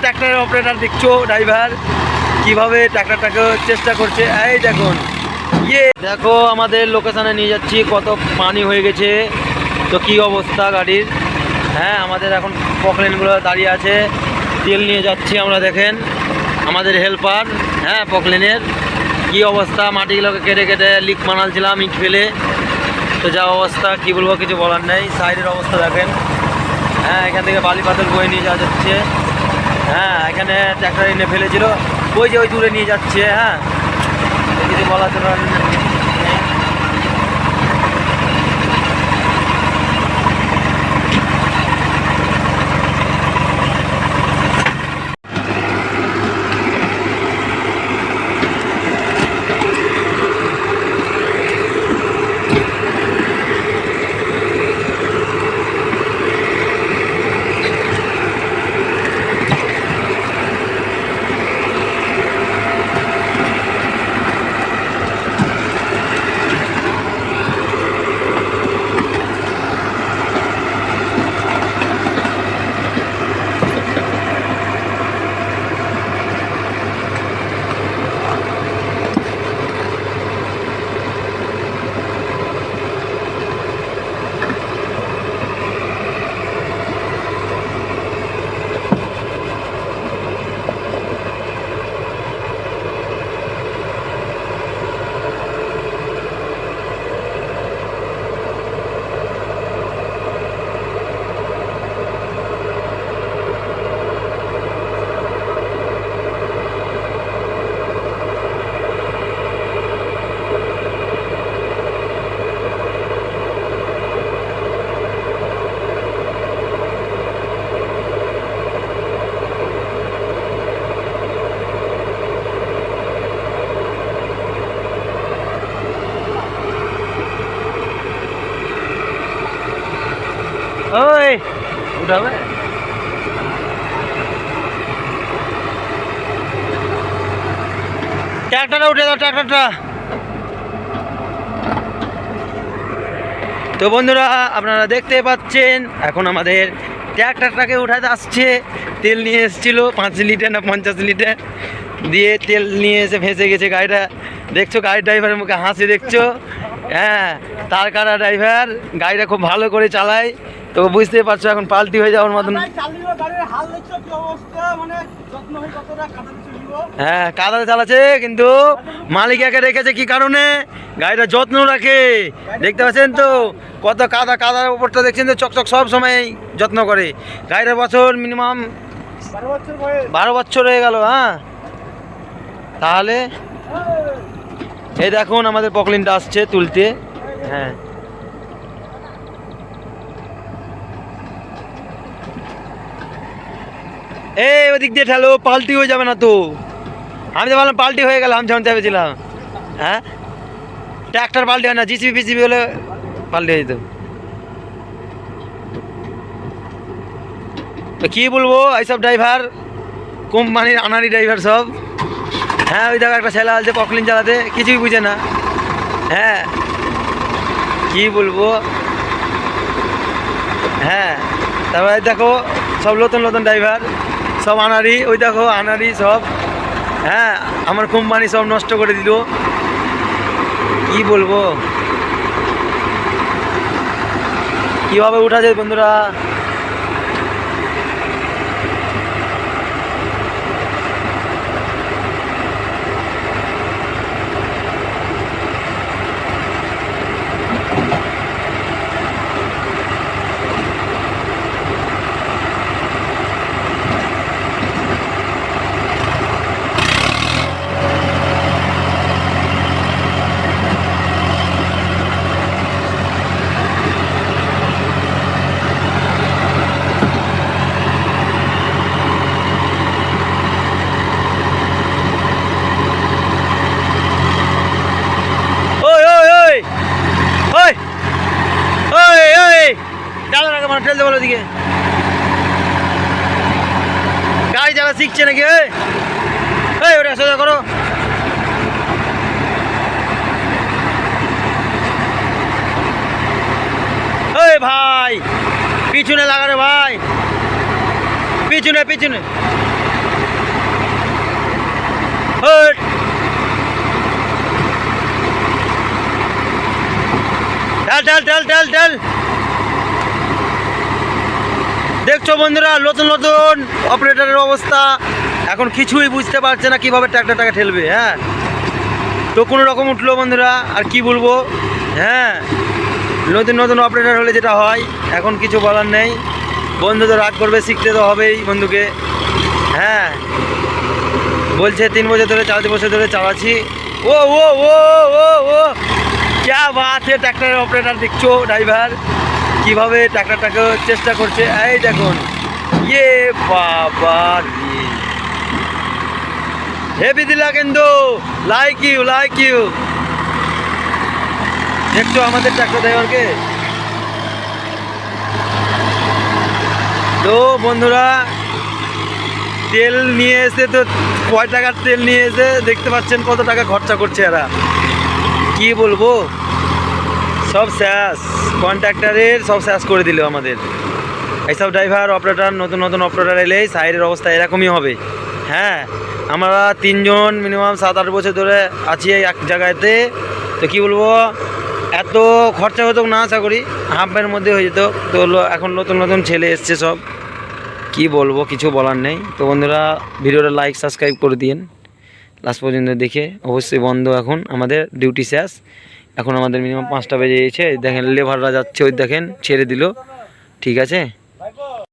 ট্রাক্টরের অপারেটর দেখছো, ড্রাইভার কিভাবে ট্রাক্টরটাকে চেষ্টা করছে। এই দেখুন, দেখো আমাদের লোকেশনে নিয়ে যাচ্ছি, কত পানি হয়ে গেছে, তো কি অবস্থা গাড়ির। হ্যাঁ, আমাদের এখন পকলেনগুলো দাঁড়িয়ে আছে, তেল নিয়ে যাচ্ছি আমরা। দেখেন আমাদের হেল্পার, হ্যাঁ পকলেনের কি অবস্থা, মাটিগুলোকে কেটে কেটে লিক বানাচ্ছিলাম ইট ফেলে, তো যা অবস্থা কি বলবো, কিছু বলার নেই। সাইডের অবস্থা দেখেন, হ্যাঁ এখান থেকে বালি পাথর বয়ে নিয়ে যাওয়া যাচ্ছে। হ্যাঁ এখানে ট্রাক্টর এনে ফেলেছিল, ওই যে ওই দূরে নিয়ে যাচ্ছে। হ্যাঁ কিছু বলার জন্য ওই উঠাবে। ট্রাক্টরটা উঠে দাও, ট্রাক্টরটা। তো বন্ধুরা আপনারা দেখতে পাচ্ছেন এখন আমাদের ট্রাক্টরটাকে উঠাতে আসছে। তেল নিয়ে এসেছিলো 5 লিটার না 50 লিটার দিয়ে, তেল নিয়ে এসে ফেঁসে গেছে গাড়িটা। দেখছো গাড়ির ড্রাইভারের মুখে হাসি দেখছো। হ্যাঁ তার কারা ড্রাইভার গাড়িটা খুব ভালো করে চালায়, তো বুঝতে পারছো এখন পাল্টি হয়ে যাওয়ার মতন। হ্যাঁ কাদাতে চালাচ্ছে, কিন্তু মালিক একে রেখেছে কি কারণে, গাড়িটা যত্ন রাখে। দেখতে পাচ্ছেন তো কত কাদা, কাদার উপরটা দেখছেন তো চকচক, সব সময় যত্ন করে। গাড়িটার বছর মিনিমাম 12 বছর হয়ে গেল। হ্যাঁ তাহলে এই দেখুন আমাদের পকলিনটা আসছে তুলতে। হ্যাঁ এই ওদিক দিয়ে ঠেলো, পাল্টি হয়ে যাবে না তো। আমি তো ভাবলাম পাল্টি হয়ে গেল, আমি যখন চেপেছিলাম। হ্যাঁ ট্রাক্টর পাল্টি হয় না, জিসিবি ফিসিবি হলে পাল্টি হয়ে যেত। তো কী বলবো, এইসব ড্রাইভার কোম্পানির আনারি ড্রাইভার সব। হ্যাঁ ওই দেখো একটা ছেলে আছে পকলিন চালাতে, কিছুই বুঝে না। হ্যাঁ কি বলবো। হ্যাঁ তারপরে দেখো সব নতুন নতুন ড্রাইভার, সব আনারি, ওই দেখো আনারি সব। হ্যাঁ আমার কোম্পানি সব নষ্ট করে দিল, কি বলবো। কীভাবে উঠা যায় বন্ধুরা। ঠেলতে বলো দিকে, গাড়ি চালা শিখছে নাকি। ওটা সোজা করো। ভাই পিছনে লাগারে ভাই, পিছনে পিছনে। হট ঢাল ঢাল ঢাল ঢাল ঢাল। দেখছো বন্ধুরা নতুন নতুন অপারেটরের অবস্থা, এখন কিছুই বুঝতে পারছে না কিভাবে ট্রাক্টরটাকে ঠেলবে। হ্যাঁ, তো কোনো রকম উঠলো বন্ধুরা, আর কি বলবো। হ্যাঁ, নতুন নতুন অপারেটর হলে যেটা হয়, এখন কিছু বলার নেই। বন্ধু তো রাগ করবে, শিখতে তো হবেই বন্ধুকে। হ্যাঁ, বলছে 3 বছর ধরে 4 বছর ধরে চালাচ্ছি। ও ও ও ও ও ক্যা বাত হে, ট্রাক্টরের অপারেটর দেখছো ড্রাইভার কিভাবে ট্রাক্টরটাকে চেষ্টা করছে। এই দেখুন, ইয়ে বাবা হেভি দিলা কিন্তু, লাইক ইউ দেখছো আমাদের ট্রাক্টর ড্রাইভারকে। তো বন্ধুরা তেল নিয়ে এসে, তো কয় টাকার তেল নিয়ে এসে দেখতে পাচ্ছেন কত টাকা খরচা করছে এরা। কি বলবো, সব শেষ, কন্ট্রাক্টরের সব শেষ করে দিল আমাদের। এইসব ড্রাইভার অপারেটর, নতুন নতুন অপারেটর এলেই সাইডের অবস্থা এরকমই হবে। হ্যাঁ, আমরা 3 জন মিনিমাম 7-8 বছর ধরে আছি এক জায়গাতে। তো কি বলবো, এত খরচা হতো না, আশা করি হাফের মধ্যে হয়ে যেত। তো এখন নতুন নতুন ছেলে এসছে সব, কি বলবো, কিছু বলার নেই। তো বন্ধুরা ভিডিওটা লাইক সাবস্ক্রাইব করে দিন লাস্ট পর্যন্ত দেখে। অবশ্যই বন্ধ, এখন আমাদের ডিউটি শেষ। এখন আমাদের মিনিমাম 5টা বেজে গেছে। দেখেন লেবাররা যাচ্ছে, ওই দেখেন ছেড়ে দিল। ঠিক আছে।